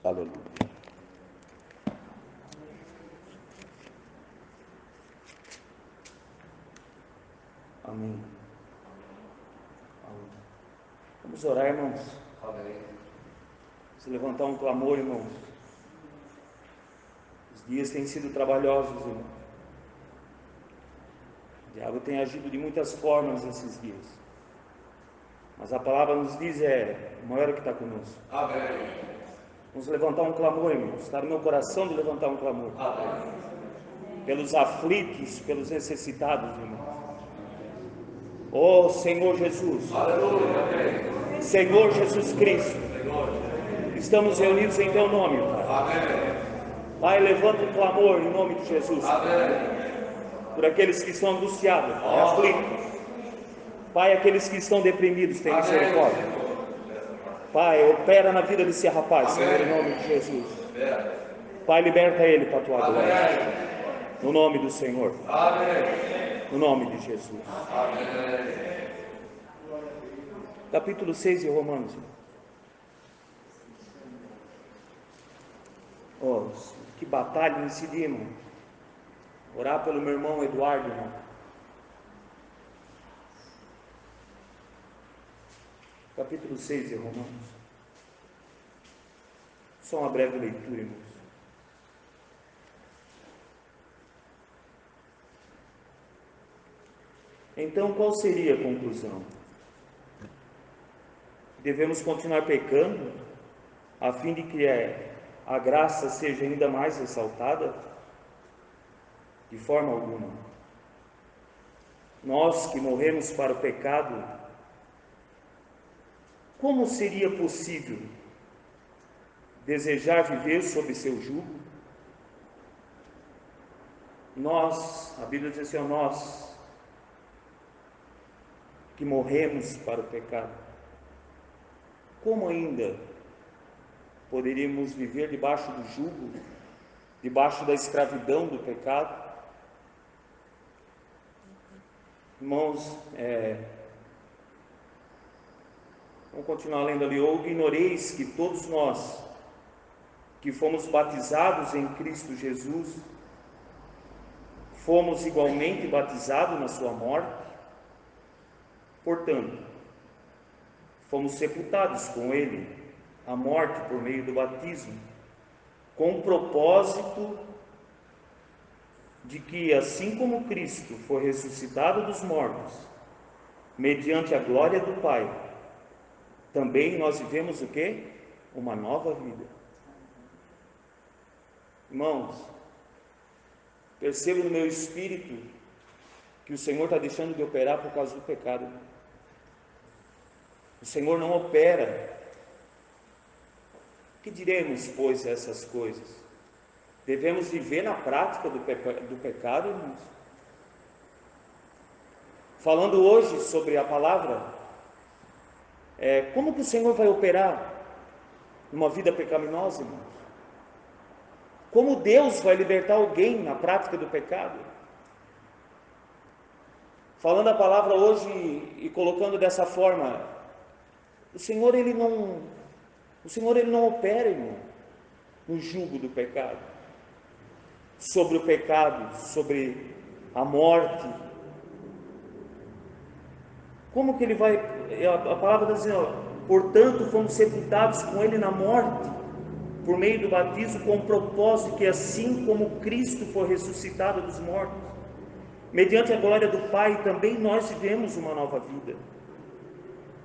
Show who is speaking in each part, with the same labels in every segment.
Speaker 1: Aleluia. Amém. Amém. Vamos orar, irmãos. Amém. Vamos levantar um clamor, irmãos. Os dias têm sido trabalhosos, irmãos. O diabo tem agido de muitas formas esses dias. Mas a palavra nos diz o maior que está conosco.
Speaker 2: Amém.
Speaker 1: Vamos levantar um clamor, irmãos. Está no meu coração de levantar um clamor.
Speaker 2: Amém.
Speaker 1: Pelos aflitos, pelos necessitados, irmãos. Oh Senhor Jesus.
Speaker 2: Aleluia.
Speaker 1: Senhor Jesus Cristo. Estamos reunidos em Teu nome, Pai.
Speaker 2: Amém.
Speaker 1: Pai, levanta um clamor em nome de Jesus.
Speaker 2: Amém.
Speaker 1: Por aqueles que estão angustiados, Pai, aflitos. Pai, aqueles que estão deprimidos, tem misericórdia. Pai, opera na vida desse rapaz, Senhor, em nome de Jesus. Pai, liberta ele para a Tua glória. No nome do Senhor.
Speaker 2: Amém.
Speaker 1: No nome de Jesus.
Speaker 2: Amém.
Speaker 1: Capítulo 6 de Romanos. Oh, que batalha nesse dia, irmão. Orar pelo meu irmão Eduardo, irmão. Capítulo 6 de Romanos. Só uma breve leitura, irmãos. Então, qual seria a conclusão? Devemos continuar pecando, a fim de que a graça seja ainda mais ressaltada? De forma alguma. Nós que morremos para o pecado, como seria possível desejar viver sob seu jugo? Nós, a Bíblia diz assim, nós que morremos para o pecado, como ainda poderíamos viver debaixo do jugo, debaixo da escravidão do pecado? Irmãos, vamos continuar lendo ali. Ou ignoreis que todos nós que fomos batizados em Cristo Jesus, fomos igualmente batizados na sua morte? Portanto, fomos sepultados com Ele à morte por meio do batismo, com o propósito de que, assim como Cristo foi ressuscitado dos mortos, mediante a glória do Pai, também nós vivemos o quê? Uma nova vida. Irmãos, percebo no meu espírito que o Senhor está deixando de operar por causa do pecado. O Senhor não opera. Que diremos, pois, essas coisas? Devemos viver na prática do pecado, irmãos? Falando hoje sobre a palavra, como que o Senhor vai operar numa vida pecaminosa, irmãos? Como Deus vai libertar alguém na prática do pecado? Falando a palavra hoje e colocando dessa forma, o Senhor ele não opera, irmão, no jugo do pecado, sobre o pecado, sobre a morte. Como que ele vai? A palavra diz assim, portanto, fomos sepultados com ele na morte, por meio do batismo, com o propósito que, assim como Cristo foi ressuscitado dos mortos, mediante a glória do Pai, também nós vivemos uma nova vida.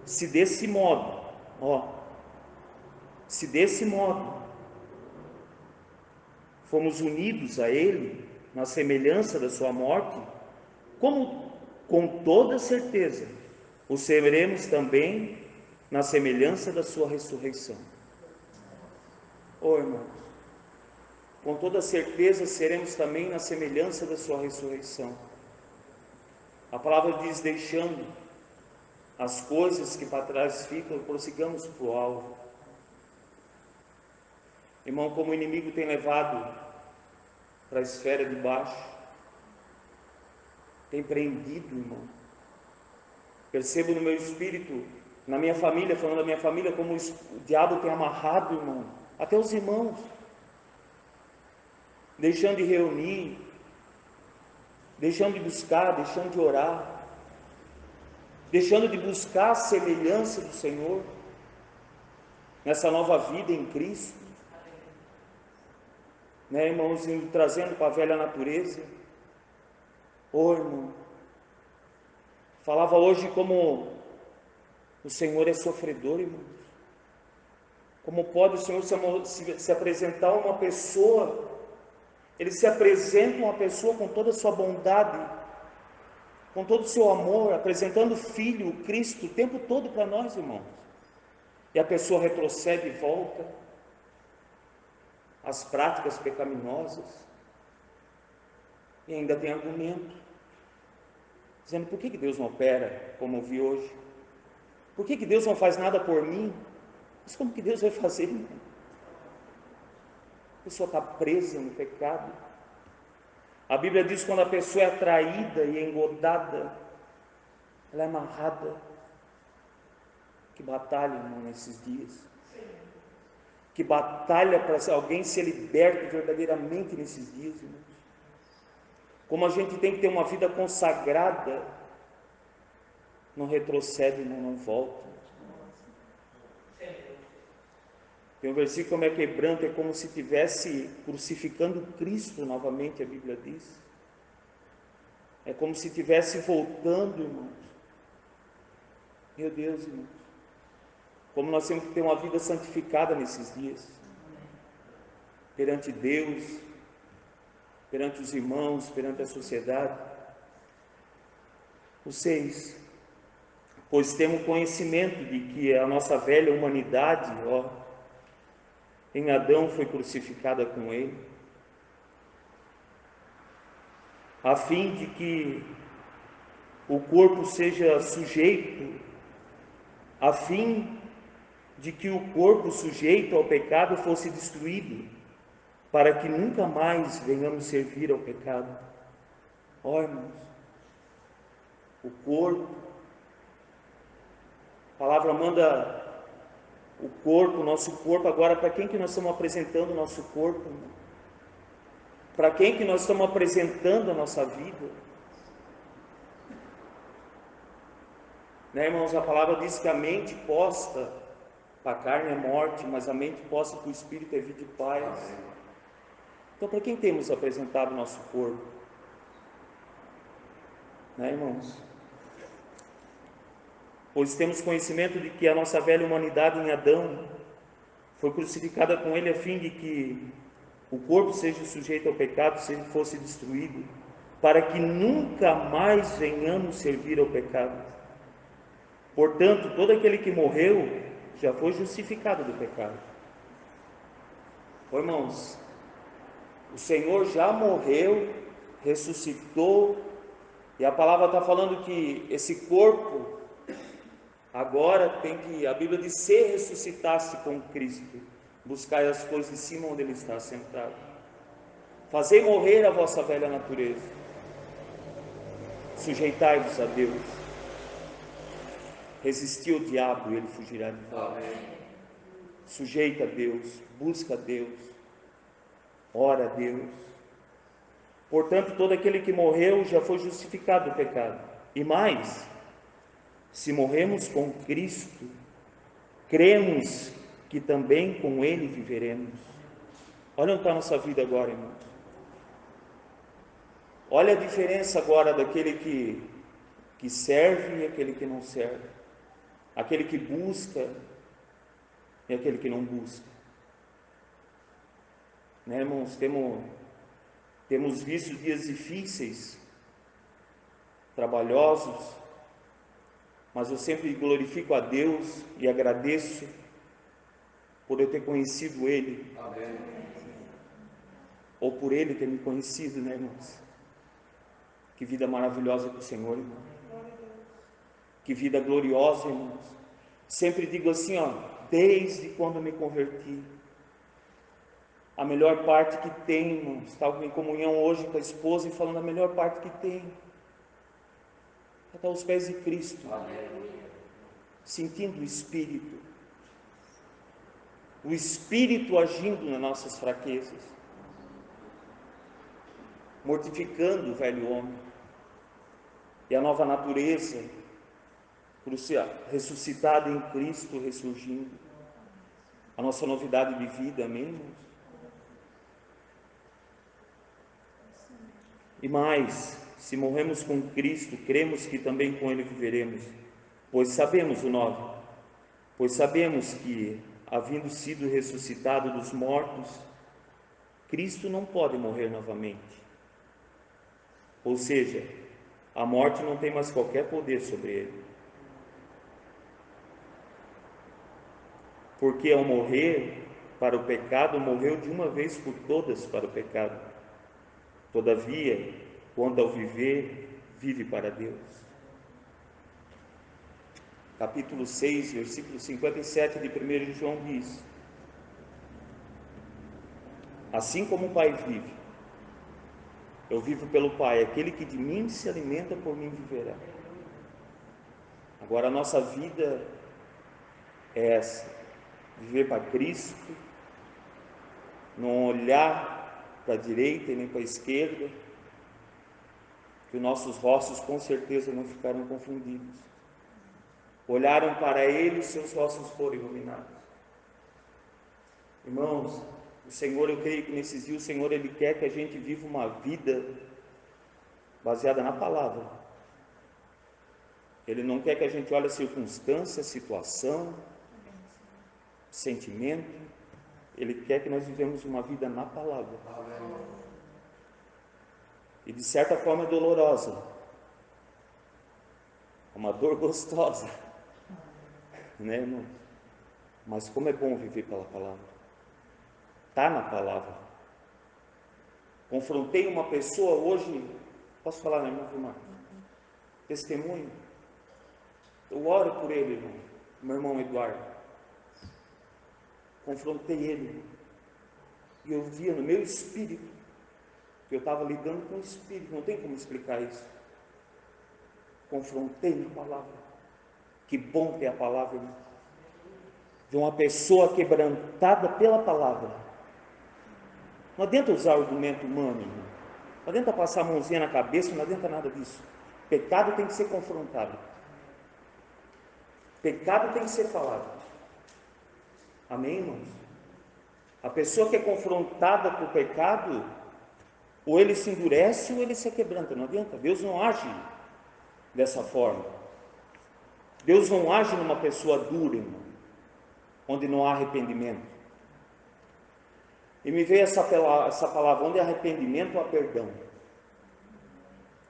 Speaker 1: Se desse modo fomos unidos a Ele na semelhança da sua morte, como com toda certeza o seremos também na semelhança da sua ressurreição. Irmãos, com toda certeza seremos também na semelhança da sua ressurreição. A palavra diz, deixando as coisas que para trás ficam, prossigamos para o alvo. Irmão, como o inimigo tem levado para a esfera de baixo, tem prendido, irmão. Percebo no meu espírito, na minha família, falando da minha família, como o diabo tem amarrado, irmão, até os irmãos, deixando de reunir, deixando de buscar, deixando de orar, deixando de buscar a semelhança do Senhor, nessa nova vida em Cristo, né, irmãos, indo trazendo para a velha natureza. Ô irmão, falava hoje como o Senhor é sofredor, irmãos. Como pode o Senhor se apresentar a uma pessoa? Ele se apresenta uma pessoa com toda a sua bondade, com todo o seu amor, apresentando o Filho, o Cristo, o tempo todo para nós, irmãos. E a pessoa retrocede e volta às práticas pecaminosas, e ainda tem argumento, dizendo: por que Deus não opera, como eu vi hoje? Por que Deus não faz nada por mim? Mas como que Deus vai fazer, irmão? A pessoa está presa no pecado. A Bíblia diz que quando a pessoa é atraída e engodada, ela é amarrada. Que batalha, irmão, nesses dias. Que batalha para alguém ser liberto verdadeiramente nesses dias, irmãos. Como a gente tem que ter uma vida consagrada, não retrocede, irmão, não volta. Tem um versículo como é quebranto, é como se estivesse crucificando Cristo novamente, a Bíblia diz. É como se estivesse voltando, irmãos. Meu Deus, irmãos. Como nós temos que ter uma vida santificada nesses dias. Perante Deus, perante os irmãos, perante a sociedade. O 6. Pois temos conhecimento de que a nossa velha humanidade, em Adão foi crucificada com ele, a fim de que o corpo seja sujeito, a fim de que o corpo sujeito ao pecado fosse destruído, para que nunca mais venhamos servir ao pecado. Ó, irmãos, o corpo, a palavra manda o corpo, o nosso corpo. Agora, para quem que nós estamos apresentando o nosso corpo, irmão? Para quem que nós estamos apresentando a nossa vida? Né, irmãos, a palavra diz que a mente posta para a carne é morte, mas a mente posta para o Espírito é vida e paz. Então, para quem temos apresentado o nosso corpo? Né, irmãos? Pois temos conhecimento de que a nossa velha humanidade em Adão foi crucificada com ele, a fim de que o corpo seja sujeito ao pecado, se ele fosse destruído, para que nunca mais venhamos servir ao pecado. Portanto, todo aquele que morreu já foi justificado do pecado. Irmãos, o Senhor já morreu, ressuscitou, e a palavra está falando que esse corpo agora tem que, a Bíblia diz, se ressuscitasse com Cristo, buscai as coisas de cima onde Ele está sentado. Fazei morrer a vossa velha natureza, sujeitai-vos a Deus, resisti ao diabo e ele fugirá de vós. Sujeita a Deus, busca a Deus, ora a Deus. Portanto, todo aquele que morreu já foi justificado do pecado. E mais, se morremos com Cristo, cremos que também com Ele viveremos. Olha onde está a nossa vida agora, irmãos. Olha a diferença agora daquele que serve e aquele que não serve. Aquele que busca e aquele que não busca. Né, irmãos? Temos visto dias difíceis, trabalhosos, mas eu sempre glorifico a Deus e agradeço por eu ter conhecido Ele.
Speaker 2: Amém.
Speaker 1: Ou por Ele ter me conhecido, né, irmãos? Que vida maravilhosa com o Senhor, irmão. Que vida gloriosa, irmãos. Sempre digo assim, desde quando me converti, a melhor parte que tem, irmãos, estava em comunhão hoje com a esposa e falando a melhor parte que tem, é estar aos pés de Cristo,
Speaker 2: Amém.
Speaker 1: sentindo o Espírito, o Espírito agindo nas nossas fraquezas, mortificando o velho homem e a nova natureza, ressuscitada em Cristo, ressurgindo, a nossa novidade de vida, amém, irmãos? E mais, se morremos com Cristo, cremos que também com Ele viveremos, pois sabemos o 9, pois sabemos que, havendo sido ressuscitado dos mortos, Cristo não pode morrer novamente. Ou seja, a morte não tem mais qualquer poder sobre ele. Porque ao morrer para o pecado, morreu de uma vez por todas para o pecado. Todavia, quando ao viver, vive para Deus. Capítulo 6, versículo 57 de 1 João diz: assim como o Pai vive, eu vivo pelo Pai, aquele que de mim se alimenta, por mim viverá. Agora a nossa vida é essa: viver para Cristo, não olhar para a direita e nem para a esquerda, que os nossos rostos com certeza não ficaram confundidos. Olharam para Ele e seus rostos foram iluminados. Irmãos, o Senhor, eu creio que nesses dias o Senhor, Ele quer que a gente viva uma vida baseada na palavra. Ele não quer que a gente olhe a circunstância, situação, sentimento. Ele quer que nós vivemos uma vida na palavra. E de certa forma é dolorosa, é uma dor gostosa, né, irmão? Mas como é bom viver pela palavra. Está na palavra. Confrontei uma pessoa hoje, posso falar, né, irmão Vilmar? Testemunho. Eu oro por ele, irmão, meu irmão Eduardo. Confrontei ele, e eu via no meu espírito que eu estava lidando com o espírito, não tem como explicar isso. Confrontei na palavra. Que bom ter a palavra, irmão. De uma pessoa quebrantada pela palavra. Não adianta usar argumento humano, irmão. Não adianta passar a mãozinha na cabeça, não adianta nada disso. Pecado tem que ser confrontado. Pecado tem que ser falado. Amém, irmãos? A pessoa que é confrontada com o pecado, ou ele se endurece ou ele se quebranta, não adianta. Deus não age dessa forma. Deus não age numa pessoa dura, irmão, onde não há arrependimento. E me veio essa palavra, onde há arrependimento, há perdão.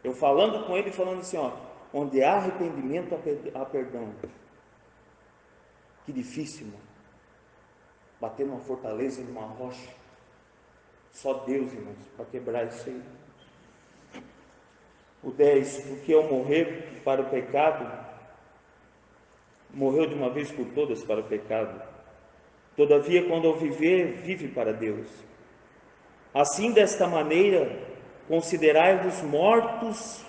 Speaker 1: Eu falando com ele, falando assim, ó, onde há arrependimento, há perdão. Que difícil, irmão. Bater numa fortaleza, numa rocha. Só Deus, irmãos, para quebrar isso aí. O 10, porque ao morrer para o pecado, morreu de uma vez por todas para o pecado. Todavia, quando ao viver, vive para Deus. Assim, desta maneira, considerai-vos mortos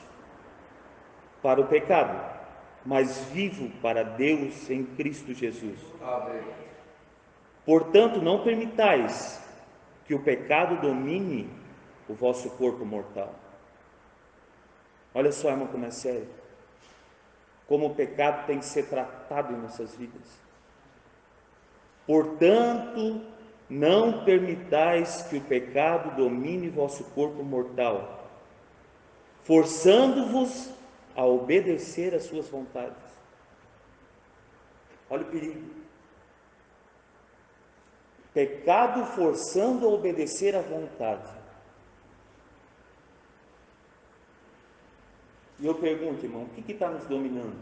Speaker 1: para o pecado, mas vivo para Deus em Cristo Jesus.
Speaker 2: Amém.
Speaker 1: Portanto, não permitais que o pecado domine o vosso corpo mortal. Olha só, irmão, como é sério. Como o pecado tem que ser tratado em nossas vidas. Portanto, não permitais que o pecado domine vosso corpo mortal, forçando-vos a obedecer às suas vontades. Olha o perigo. Pecado forçando a obedecer à vontade. E eu pergunto, irmão, o que está nos dominando?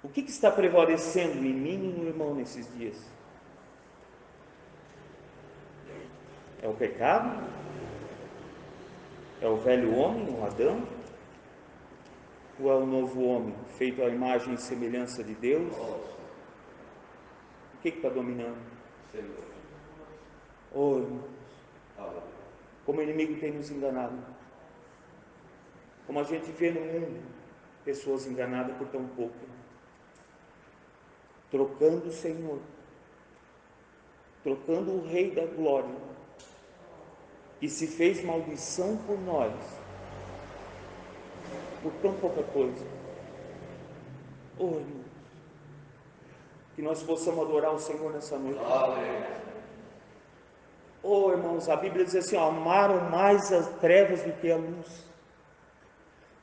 Speaker 1: O que está prevalecendo em mim e no irmão nesses dias? É o pecado? É o velho homem, o Adão? Ou é o novo homem, feito à imagem e semelhança de Deus? O que está dominando?
Speaker 2: Senhor.
Speaker 1: Oh, irmãos,
Speaker 2: Aleluia.
Speaker 1: como o inimigo tem nos enganado. Como a gente vê no mundo, pessoas enganadas por tão pouco. Trocando o Senhor trocando o Rei da Glória, que se fez maldição por nós, por tão pouca coisa. Oh, irmãos, que nós possamos adorar o Senhor nessa noite. Oh, irmãos, a Bíblia diz assim, ó, amaram mais as trevas do que a luz,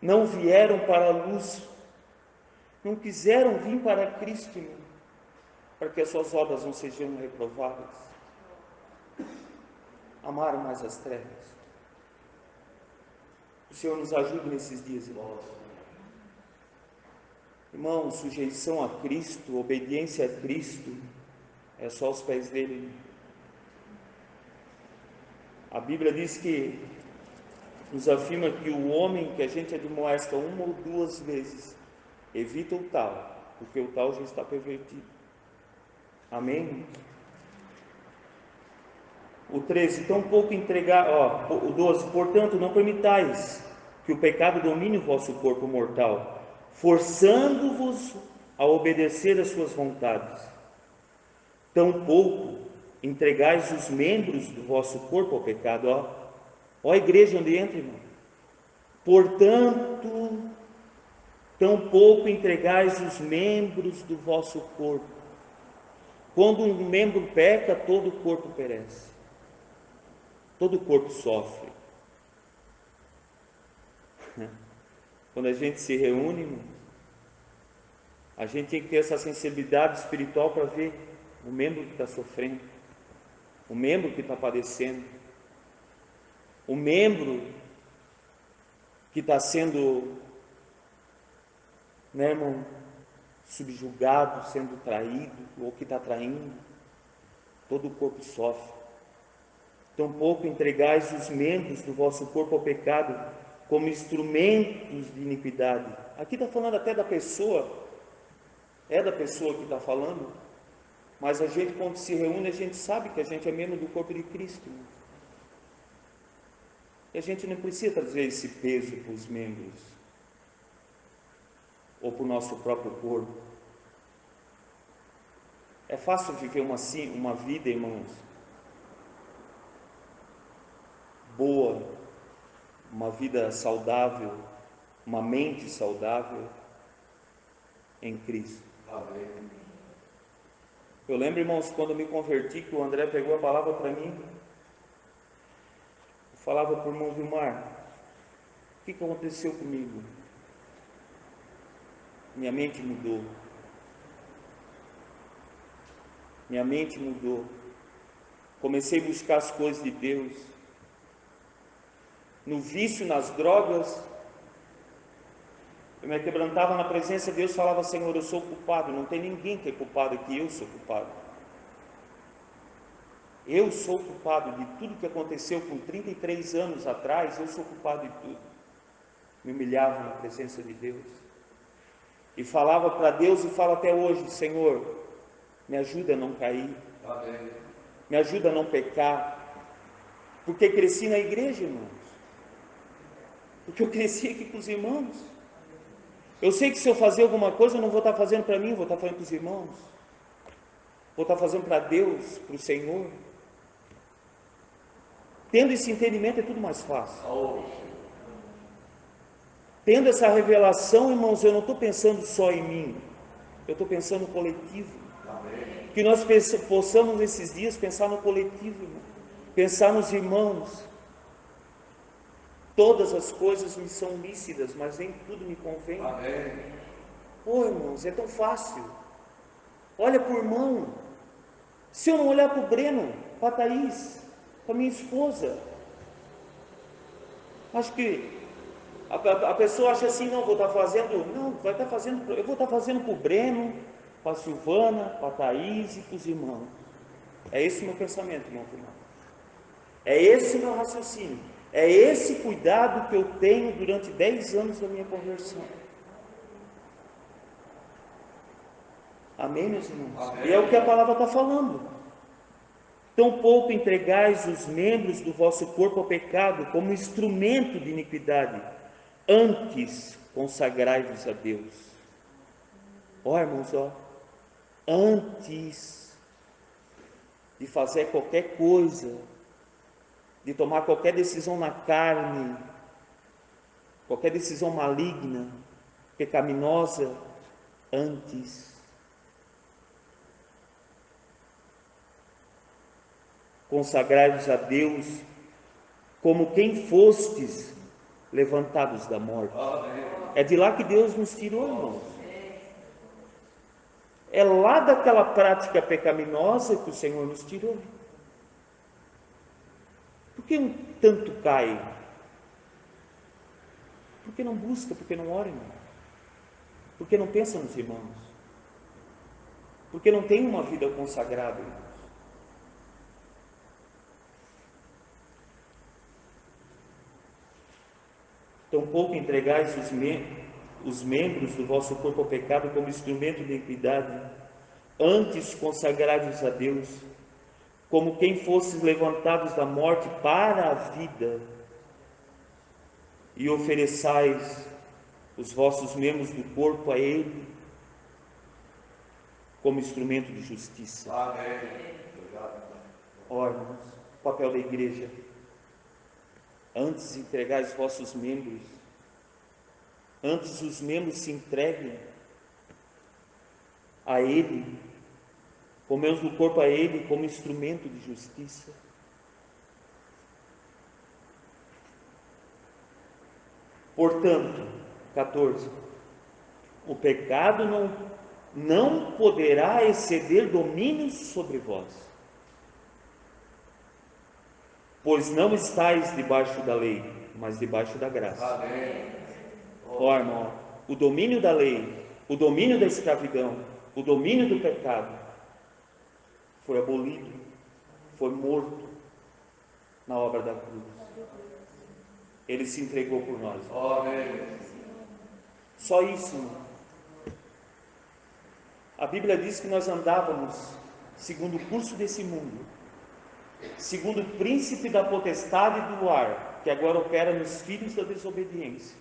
Speaker 1: não vieram para a luz, não quiseram vir para Cristo, irmão, para que as suas obras não sejam reprovadas. Amaram mais as trevas. O Senhor nos ajude nesses dias, irmãos. Irmão, sujeição a Cristo, obediência a Cristo, é só aos pés dele. A Bíblia diz que, nos afirma que o homem que a gente admoesta uma ou duas vezes, evita o tal, porque o tal já está pervertido. Amém? O 13, tão pouco entregar, o 12, portanto, não permitais que o pecado domine o vosso corpo mortal, forçando-vos a obedecer às suas vontades. Tão pouco entregais os membros do vosso corpo ao pecado, ó igreja onde entra, irmão. Portanto, tão pouco entregais os membros do vosso corpo. Quando um membro peca, todo o corpo perece. Todo o corpo sofre. Quando a gente se reúne, irmão, a gente tem que ter essa sensibilidade espiritual para ver o membro que está sofrendo, o membro que está padecendo, o membro que está sendo, né, irmão, subjugado, sendo traído, ou que está traindo. Todo o corpo sofre. Tampouco entregais os membros do vosso corpo ao pecado como instrumentos de iniquidade. Aqui está falando até da pessoa, é da pessoa que está falando, mas a gente, quando se reúne, a gente sabe que a gente é membro do corpo de Cristo. E a gente não precisa trazer esse peso para os membros, ou para o nosso próprio corpo. É fácil viver uma vida, irmãos, boa, uma vida saudável, uma mente saudável em Cristo.
Speaker 2: Amém.
Speaker 1: Eu lembro, irmãos, quando eu me converti, que o André pegou a palavra para mim, eu falava para o irmão Vilmar, o que aconteceu comigo? Minha mente mudou. Minha mente mudou. Comecei a buscar as coisas de Deus. No vício, nas drogas, eu me quebrantava na presença de Deus, falava, Senhor, eu sou culpado. Não tem ninguém que é culpado aqui, eu sou culpado. Eu sou culpado de tudo que aconteceu com 33 anos atrás, eu sou culpado de tudo. Me humilhava na presença de Deus. E falava para Deus e falo até hoje, Senhor, me ajuda a não cair.
Speaker 2: Amém.
Speaker 1: Me ajuda a não pecar. Porque cresci na igreja, irmãos. Porque eu cresci aqui com os irmãos. Eu sei que se eu fazer alguma coisa, eu não vou estar fazendo para mim, vou estar fazendo para os irmãos. Vou estar fazendo para Deus, para o Senhor. Tendo esse entendimento é tudo mais fácil. Tendo essa revelação, irmãos, eu não estou pensando só em mim. Eu estou pensando no coletivo.
Speaker 2: Amém.
Speaker 1: Que nós possamos nesses dias pensar no coletivo, irmão. Pensar nos irmãos. Todas as coisas me são lícitas, mas nem tudo me convém.
Speaker 2: Amém.
Speaker 1: Pô, irmãos, é tão fácil. Olha para o irmão. Se eu não olhar para o Breno, para a Thaís, para a minha esposa, acho que a pessoa acha assim, não, vou estar fazendo, não, vai estar fazendo, eu vou estar fazendo para o Breno, para a Silvana, para a Thaís e para os irmãos. É esse o meu pensamento, irmão. É esse o meu raciocínio. É esse cuidado que eu tenho durante 10 anos da minha conversão. Amém, meus irmãos?
Speaker 2: Amém.
Speaker 1: E é o que a palavra está falando. Tão pouco entregais os membros do vosso corpo ao pecado como instrumento de iniquidade, antes consagrai-vos a Deus. Ó, irmãos, ó, antes de fazer qualquer coisa, de tomar qualquer decisão na carne, qualquer decisão maligna, pecaminosa, antes consagrai-vos a Deus como quem fostes levantados da morte. É de lá que Deus nos tirou, irmãos. É lá daquela prática pecaminosa que o Senhor nos tirou. Por que um tanto cai? Porque não busca, porque não ora, irmão. Porque não pensa nos irmãos. Porque não tem uma vida consagrada, irmãos. Tampouco entregais os membros do vosso corpo ao pecado como instrumento de iniquidade, antes consagrai-vos a Deus, como quem fosses levantados da morte para a vida, e ofereçais os vossos membros do corpo a Ele, como instrumento de justiça.
Speaker 2: Amém.
Speaker 1: Ó, irmãos, o papel da igreja, antes de entregar os vossos membros, antes os membros se entreguem a Ele, com membros do corpo a Ele, como instrumento de justiça. Portanto, 14, o pecado não poderá exceder domínio sobre vós, pois não estáis debaixo da lei, mas debaixo da graça.
Speaker 2: Amém.
Speaker 1: Ó, irmão, o domínio da lei, o domínio da escravidão, o domínio do pecado foi abolido, foi morto na obra da cruz. Ele se entregou por nós.
Speaker 2: Amém.
Speaker 1: Só isso, irmão. A Bíblia diz que nós andávamos segundo o curso desse mundo, segundo o príncipe da potestade do ar, que agora opera nos filhos da desobediência.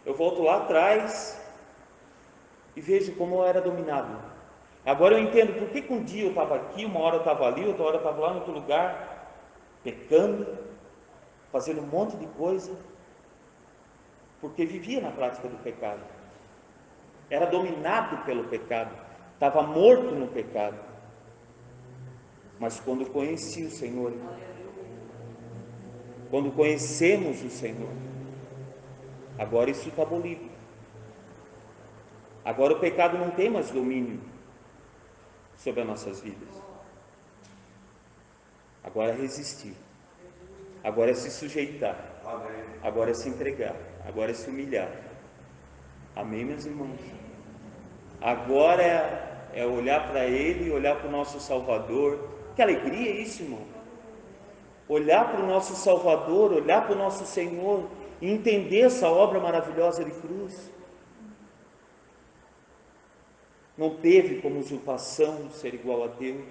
Speaker 1: Eu volto lá atrás e vejo como eu era dominado. Agora eu entendo por que um dia eu estava aqui, uma hora eu estava ali, outra hora eu estava lá em outro lugar, pecando, fazendo um monte de coisa, porque vivia na prática do pecado. Era dominado pelo pecado, estava morto no pecado. Mas quando conheci o Senhor, quando conhecemos o Senhor, agora isso está abolido. Agora o pecado não tem mais domínio sobre as nossas vidas. Agora é resistir, agora é se sujeitar, agora é se entregar, agora é se humilhar. Amém, meus irmãos? Agora é olhar para Ele, olhar para o nosso Salvador. Que alegria é isso, irmão? Olhar para o nosso Salvador, olhar para o nosso Senhor e entender essa obra maravilhosa de cruz. Não teve como usurpação ser igual a Deus.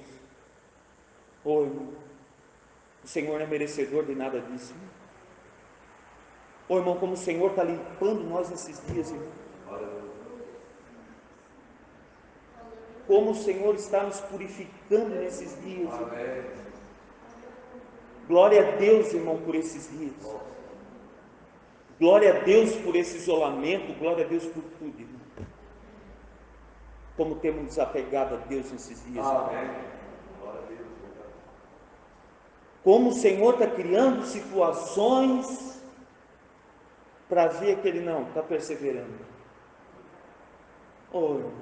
Speaker 1: Oh, irmão, o Senhor não é merecedor de nada disso. Oh, irmão, como o Senhor está limpando nós nesses dias, irmão. Como o Senhor está nos purificando nesses dias, irmão. Glória a Deus, irmão, por esses dias. Glória a Deus por esse isolamento, glória a Deus por tudo, irmão. Como temos desapegado a Deus nesses dias, irmão. Como o Senhor está criando situações para ver que Ele não está perseverando. Oh, irmão,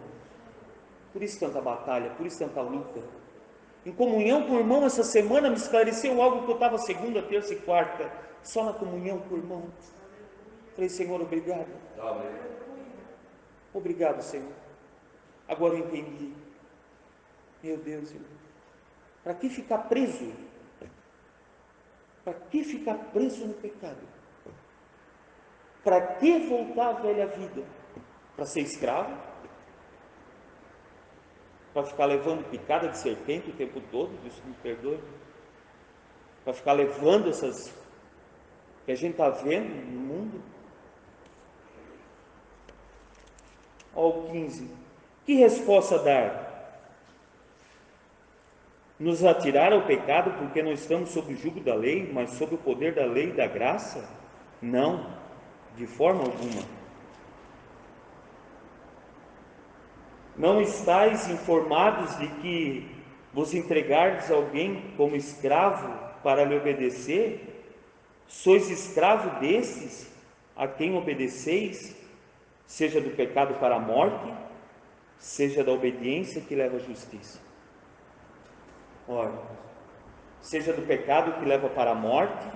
Speaker 1: por isso tanta batalha, por isso tanta luta. Em comunhão com o irmão, essa semana me esclareceu algo que eu estava segunda, terça e quarta, só na comunhão com o irmão. Falei, Senhor, obrigado.
Speaker 2: Amém.
Speaker 1: Obrigado, Senhor. Agora eu entendi. Meu Deus, irmão. Para que ficar preso? Para que ficar preso no pecado? Para que voltar à velha vida? Para ser escravo? Para ficar levando picada de serpente o tempo todo? Deus me perdoe. Para ficar levando essas que a gente está vendo no mundo? Ó, o 15. Que resposta dar? nos atirar ao pecado porque não estamos sob o jugo da lei, mas sob o poder da lei e da graça? Não, de forma alguma. Não estáis informados de que vos entregardes a alguém como escravo para lhe obedecer? Sois escravo desses a quem obedeceis, seja do pecado para a morte, seja da obediência que leva à justiça. Ora, seja do pecado que leva para a morte,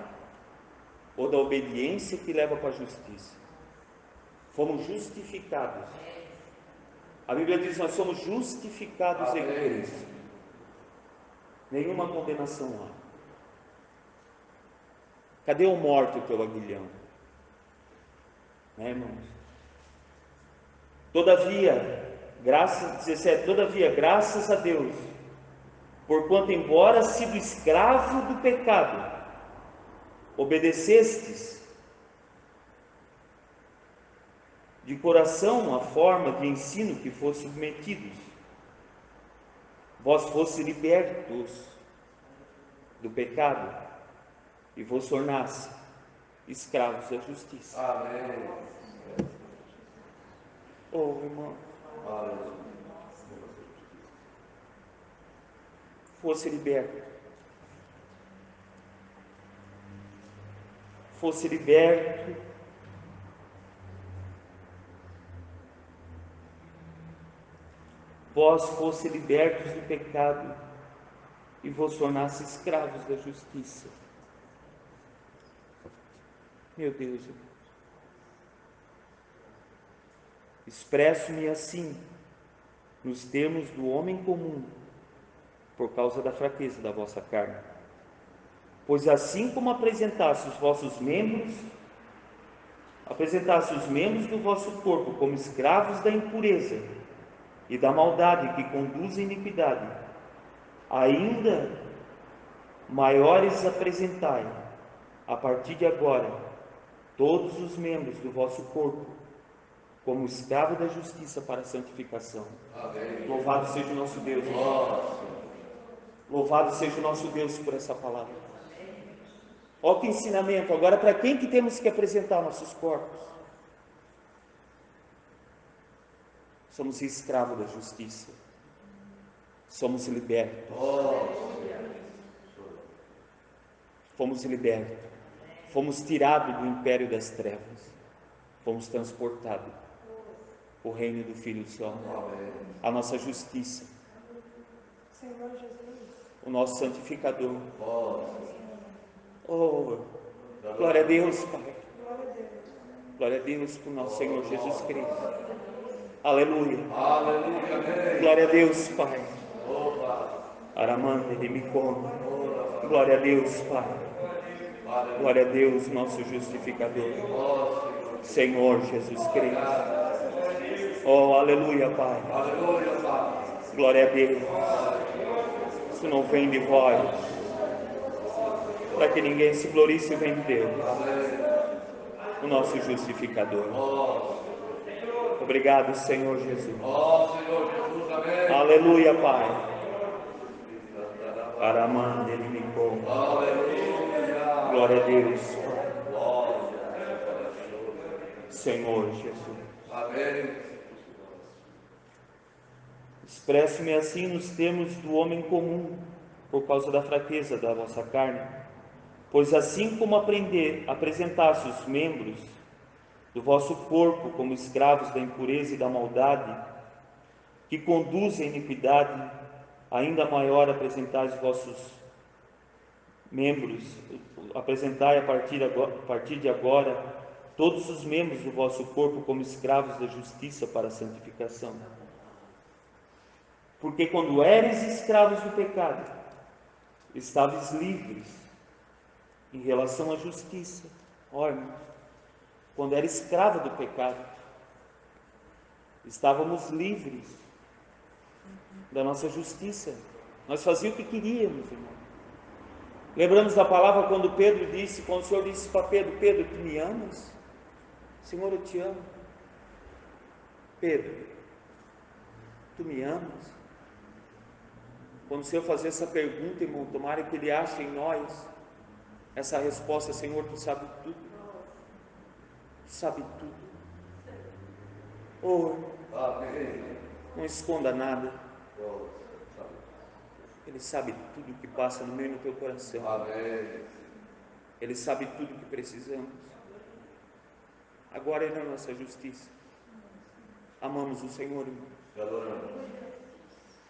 Speaker 1: ou da obediência que leva para a justiça. Fomos justificados. A Bíblia diz que nós somos justificados em Cristo. Nenhuma condenação há. Cadê o morto, teu aguilhão? Né, irmãos? Todavia, graças a Deus, porquanto embora sido escravo do pecado, obedecestes de coração a forma de ensino que fosse submetidos, vós fosse libertos do pecado e vos tornasse escravos da justiça.
Speaker 2: Amém.
Speaker 1: Oh, irmão, fosse liberto, vós fosse libertos do pecado e vos tornasse escravos da justiça. Meu Deus, irmão. Expresso-me assim, nos termos do homem comum, por causa da fraqueza da vossa carne. Pois assim como apresentasse os membros do vosso corpo como escravos da impureza e da maldade que conduzem à iniquidade, ainda maiores apresentai, a partir de agora, todos os membros do vosso corpo como escravo da justiça para a santificação. Amém. Louvado seja o nosso Deus. Louvado seja o nosso Deus por essa palavra. Olha que ensinamento. Agora, para quem que temos que apresentar nossos corpos? Somos escravos da justiça. Somos libertos. Fomos libertos. Fomos tirados do império das trevas. Fomos transportados para o reino do Filho do seu amor. A nossa justiça. O nosso santificador. Oh, glória a Deus, Pai. Glória a Deus por nosso Senhor Jesus Cristo. Aleluia.
Speaker 2: Aleluia.
Speaker 1: Glória a Deus, Pai. Aramande de Micono. Glória a Deus, Pai. Glória a Deus, nosso justificador. Senhor Jesus Cristo. Oh, aleluia, Pai. Glória a Deus. Isso não vem de vós, para que ninguém se glorie, se vem de Deus, o nosso justificador. Obrigado, Senhor Jesus. Aleluia, Pai. Aramande ele me come. Glória a Deus, Pai. Senhor Jesus. Expresso-me assim nos termos do homem comum, por causa da fraqueza da vossa carne. Pois assim como apresentasse os membros do vosso corpo como escravos da impureza e da maldade, que conduzem à iniquidade, ainda maior apresentai os vossos membros, apresentai a partir de agora todos os membros do vosso corpo como escravos da justiça para a santificação. Porque quando eres escravos do pecado, estavas livres em relação à justiça. Olha, quando era escravo do pecado, estávamos livres da nossa justiça. Nós fazíamos o que queríamos, irmão. Lembramos da palavra quando o Senhor disse para Pedro: Pedro, tu me amas? Senhor, eu te amo. Pedro, tu me amas? Quando o Senhor fazer essa pergunta, irmão, tomara que Ele ache em nós essa resposta: Senhor, Tu sabe tudo, Tu sabe tudo. Oh, não esconda nada. Ele sabe tudo o que passa no meio do teu coração. Ele sabe tudo o que precisamos. Agora Ele é a nossa justiça. Amamos o Senhor, irmão.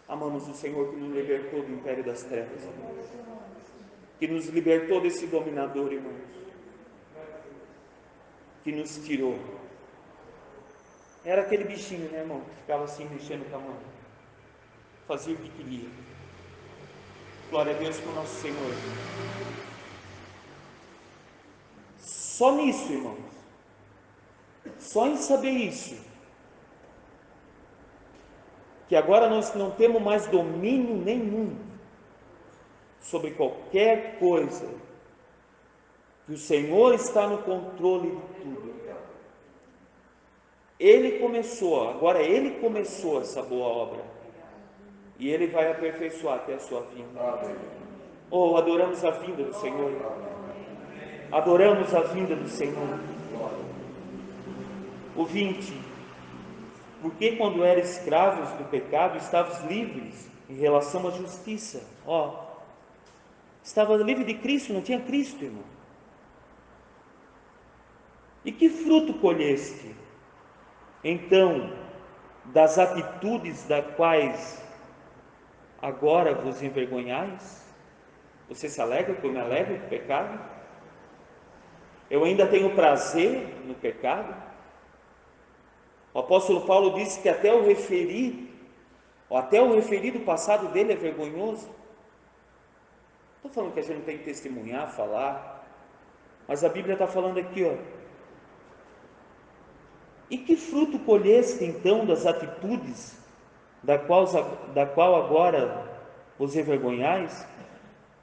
Speaker 1: Amamos o Senhor que nos libertou do império das trevas, que nos libertou desse dominador, irmãos, que nos tirou. Era aquele bichinho, né, irmão, que ficava assim mexendo com a mão, fazia o que queria. Glória a Deus por nosso Senhor. Só nisso, irmãos, só em saber isso, que agora nós não temos mais domínio nenhum sobre qualquer coisa, que o Senhor está no controle de tudo. Ele começou, agora Ele começou essa boa obra, e Ele vai aperfeiçoar até a sua vinda. Oh, adoramos a vinda do Senhor. Adoramos a vinda do Senhor. O 20. Porque quando eram escravos do pecado, estavas livres em relação à justiça. Ó, estava livre de Cristo, não tinha Cristo, irmão. E que fruto colheste? Então, das atitudes das quais agora vos envergonhais? Você se alegra que eu me alegro do pecado? Eu ainda tenho prazer no pecado? O apóstolo Paulo disse que até o referido passado dele é vergonhoso. Estou falando que a gente não tem que testemunhar, falar, mas a Bíblia está falando aqui, ó. E que fruto colheste então das atitudes da qual agora vos envergonhais?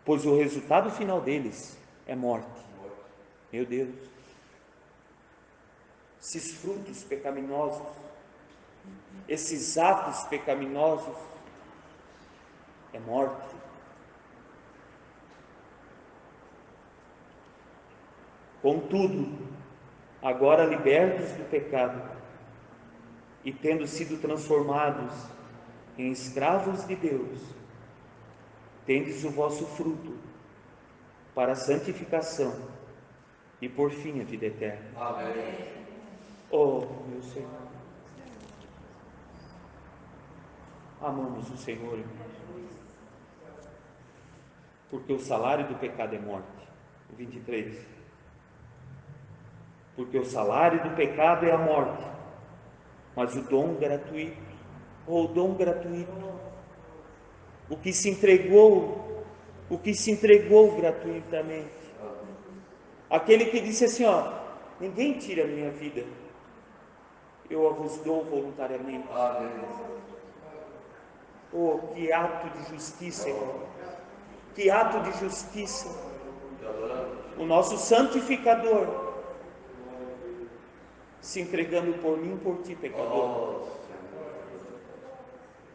Speaker 1: Pois o resultado final deles é morte. Meu Deus, esses frutos pecaminosos, esses atos pecaminosos, é morte. Contudo, agora libertos do pecado e tendo sido transformados em escravos de Deus, tendes o vosso fruto para a santificação e por fim a vida eterna.
Speaker 2: Amém.
Speaker 1: Oh, meu Senhor, amamos o Senhor, porque o salário do pecado é morte. 23. Porque o salário do pecado é a morte, mas o dom gratuito, o dom gratuito, o que se entregou gratuitamente, aquele que disse assim, ó, ninguém tira a minha vida, eu a vos dou voluntariamente. Oh, que ato de justiça, irmão, que ato de justiça. O nosso santificador se entregando por mim, por ti, pecador.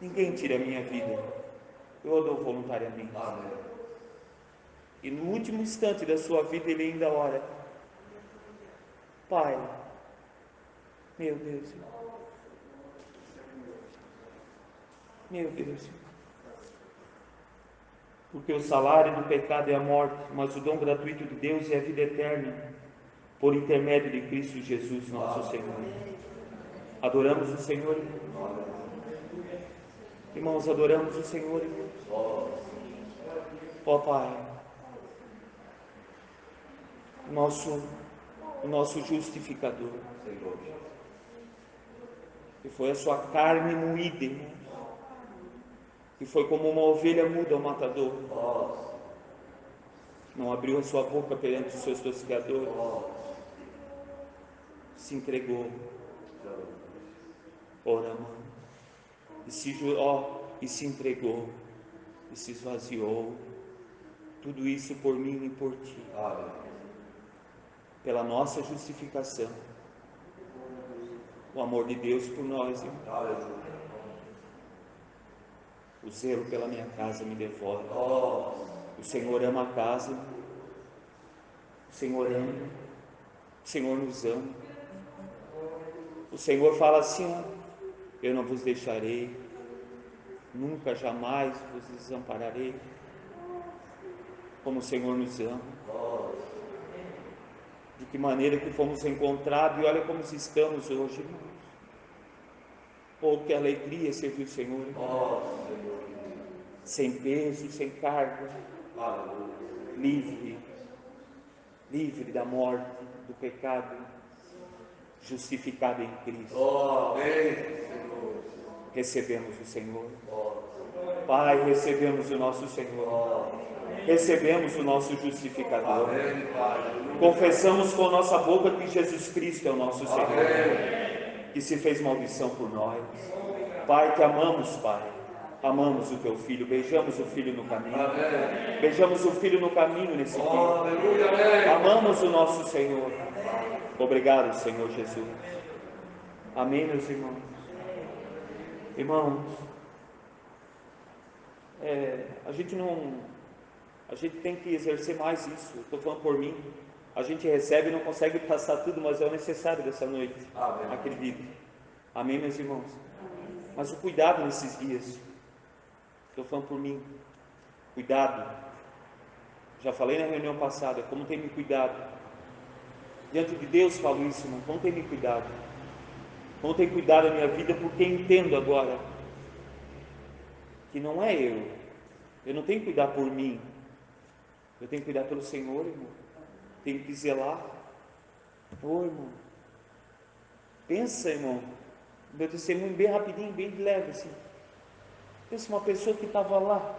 Speaker 1: Ninguém tira a minha vida, eu a dou voluntariamente. E no último instante da sua vida ele ainda ora: Pai, meu Deus, meu Deus, porque o salário do pecado é a morte, mas o dom gratuito de Deus é a vida eterna, por intermédio de Cristo Jesus, nosso Senhor. Adoramos o Senhor, irmãos, adoramos o Senhor, irmãos. Ó Pai, o nosso justificador, que foi a sua carne moída, irmãos, que foi como uma ovelha muda ao matador, não abriu a sua boca perante os seus tosqueadores, se entregou, ora, mano, e se entregou, e se esvaziou, tudo isso por mim e por ti, pela nossa justificação, o amor de Deus por nós, irmão. O zelo pela minha casa me devora.
Speaker 2: Ó,
Speaker 1: O Senhor ama a casa, o Senhor ama, o Senhor nos ama. O Senhor fala assim: ó, eu não vos deixarei, nunca, jamais vos desampararei. Como o Senhor nos ama, de que maneira que fomos encontrados, e olha como estamos hoje, irmãos. Oh, que alegria servir o Senhor,
Speaker 2: ó, Senhor.
Speaker 1: sem peso, sem carga,
Speaker 2: Aleluia.
Speaker 1: livre, livre da morte, do pecado, justificado em Cristo.
Speaker 2: Ó, amém, Senhor.
Speaker 1: Recebemos o Senhor,
Speaker 2: Ó,
Speaker 1: Pai, recebemos o nosso Senhor, recebemos o nosso justificador.
Speaker 2: amém, Pai.
Speaker 1: Confessamos com nossa boca que Jesus Cristo é o nosso Senhor,
Speaker 2: Amém.
Speaker 1: que se fez maldição por nós. Pai, que amamos, Pai, amamos o Teu Filho, beijamos o Filho no caminho,
Speaker 2: Amém.
Speaker 1: beijamos o Filho no caminho nesse
Speaker 2: Ó,
Speaker 1: dia.
Speaker 2: aleluia, amém.
Speaker 1: Amamos o nosso Senhor. Obrigado, Senhor Jesus. Amém, meus irmãos. Irmãos, a gente tem que exercer mais isso. Estou falando por mim. A gente recebe e não consegue passar tudo, mas é o necessário dessa noite.
Speaker 2: Amém.
Speaker 1: Acredito. Amém, meus irmãos. Mas o cuidado nesses dias. Estou falando por mim. Cuidado. Já falei na reunião passada, como tem me cuidado. Diante de Deus falo isso, irmão. Como tem me cuidado. Como tem cuidado a minha vida, porque entendo agora que não é eu. Eu não tenho que cuidar por mim. Eu tenho que cuidar pelo Senhor, irmão. Tenho que zelar. Ô, irmão. Pensa, irmão. Meu testemunho bem rapidinho, bem leve assim. Pensa uma pessoa que estava lá,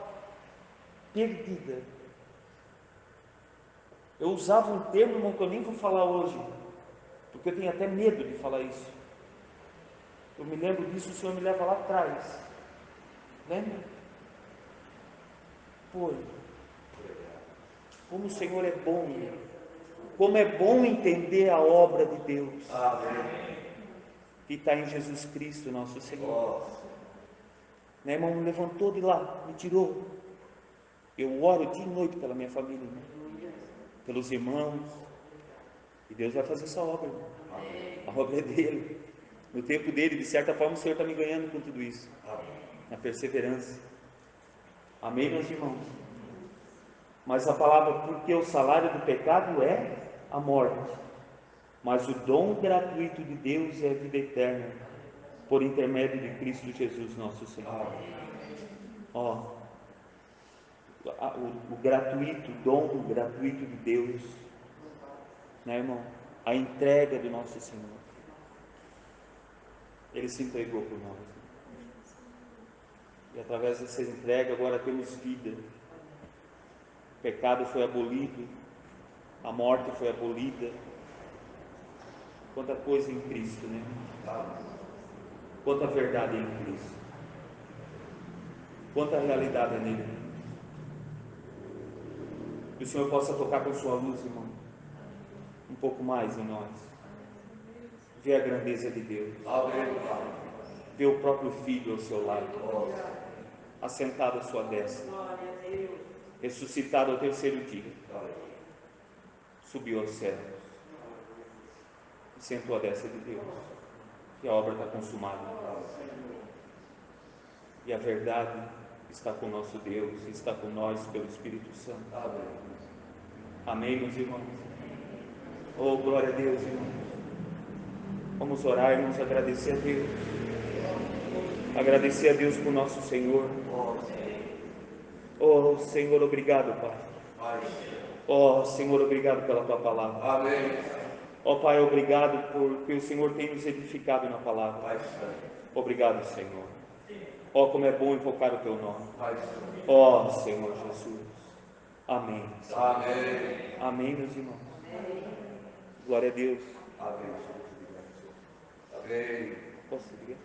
Speaker 1: perdida. Eu usava um termo, irmão, que eu nem vou falar hoje, porque eu tenho até medo de falar isso. Eu me lembro disso, o Senhor me leva lá atrás. Lembra? Pô, como o Senhor é bom, irmão. Como é bom entender a obra de Deus
Speaker 2: Amém.
Speaker 1: que está em Jesus Cristo, nosso Senhor.
Speaker 2: Ó,
Speaker 1: Né, irmão, me levantou de lá, me tirou. Eu oro dia e noite pela minha família, irmão, pelos irmãos, e Deus vai fazer essa obra, irmão. A obra é dele, no tempo dele. De certa forma o Senhor está me ganhando com tudo isso, na perseverança. Amém, meus irmãos? Mas a palavra, porque o salário do pecado é a morte, mas o dom gratuito de Deus é a vida eterna, por intermédio de Cristo Jesus, nosso Senhor. Ó, o gratuito, o dom gratuito de Deus, né, irmão? A entrega do nosso Senhor. Ele se entregou por nós. E através dessa entrega agora temos vida. O pecado foi abolido, a morte foi abolida. Quanta coisa em Cristo, né? Quanta verdade em Cristo. Quanta realidade é nele. Que o Senhor possa tocar com sua luz, irmão, um pouco mais em nós. Ver a grandeza de Deus.
Speaker 2: amém, Pai.
Speaker 1: Ver o próprio Filho ao seu lado,
Speaker 2: Ó,
Speaker 1: assentado à sua destra, ressuscitado ao terceiro dia, subiu aos céus e sentou à destra de Deus. E a obra está consumada. E a verdade está com o nosso Deus, está com nós pelo Espírito Santo.
Speaker 2: amém.
Speaker 1: Amém, meus irmãos? Oh, glória a Deus, irmãos. Vamos orar, irmãos, agradecer a Deus. Agradecer a Deus por nosso Senhor. Oh, Senhor, obrigado, Pai.
Speaker 2: Pai.
Speaker 1: Oh, Senhor, obrigado pela Tua palavra.
Speaker 2: Amém.
Speaker 1: Oh, Pai, obrigado porque o Senhor tem nos edificado na palavra.
Speaker 2: Pai Santo.
Speaker 1: Obrigado, Senhor. Oh, como é bom invocar o Teu nome.
Speaker 2: Pai Santo.
Speaker 1: Oh, Senhor Jesus. Amém.
Speaker 2: Amém.
Speaker 1: Amém, meus irmãos. Glória a Deus.
Speaker 2: Amém. Amém.
Speaker 1: Posso ligar?